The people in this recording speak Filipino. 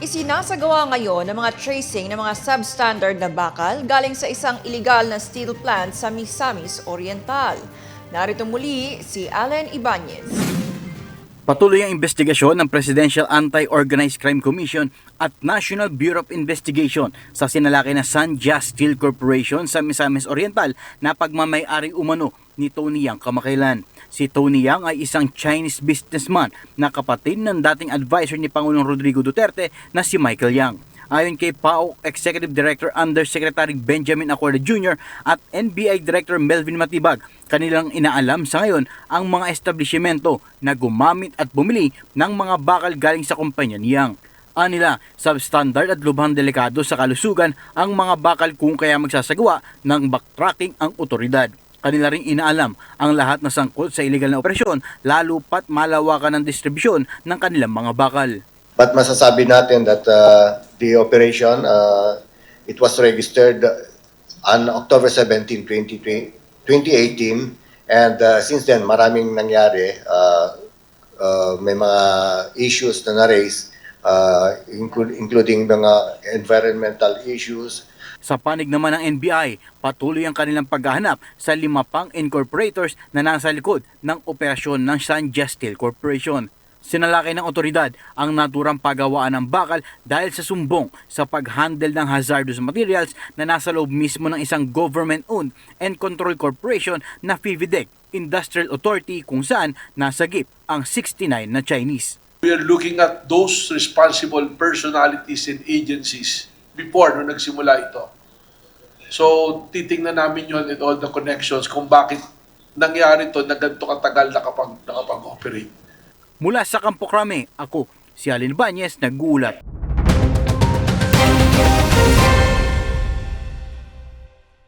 Isinasagawa ngayon ng mga tracing ng mga substandard na bakal galing sa isang illegal na steel plant sa Misamis Oriental. Narito muli si Allen Ibanez. Patuloy ang investigasyon ng Presidential Anti-Organized Crime Commission at National Bureau of Investigation sa sinalaki na Sanjust Steel Corporation sa Misamis Oriental na pagmamay-ari umano ni Tony Yang kamakailan. Si Tony Yang ay isang Chinese businessman na kapatid ng dating advisor ni Pangulong Rodrigo Duterte na si Michael Yang. Ayon kay PAO Executive Director Undersecretary Benjamin Acorda Jr. at NBI Director Melvin Matibag, kanilang inaalam sa ngayon ang mga establishmento na gumamit at bumili ng mga bakal galing sa kumpanya ni Yang. Anila, substandard at lubhang delikado sa kalusugan ang mga bakal kung kaya magsasagawa ng backtracking ang otoridad. Kanila ring inaalam ang lahat na sangkot sa illegal na operasyon, lalo pat malawakan ng distribusyon ng kanilang mga bakal. But masasabi natin that the operation, it was registered on October 17, 2018, and since then maraming nangyari. May mga issues na na-raise, including mga environmental issues. Sa panig naman ng NBI, patuloy ang kanilang paghahanap sa 5 pang incorporators na nasa likod ng operasyon ng Sanjust Steel Corporation. Sinalaki ng otoridad ang naturang paggawaan ng bakal dahil sa sumbong sa pag-handle ng hazardous materials na nasa loob mismo ng isang government-owned and controlled corporation na FIVIDEC Industrial Authority kung saan nasagip ang 69 na Chinese. We are looking at those responsible personalities and agencies before nung nagsimula ito. So, titingnan namin yun in all the connections kung bakit nangyari ito na ganito katagal nakapag-operate. Mula sa Campo Crame, ako si Allen Ibanez, nag-uulat.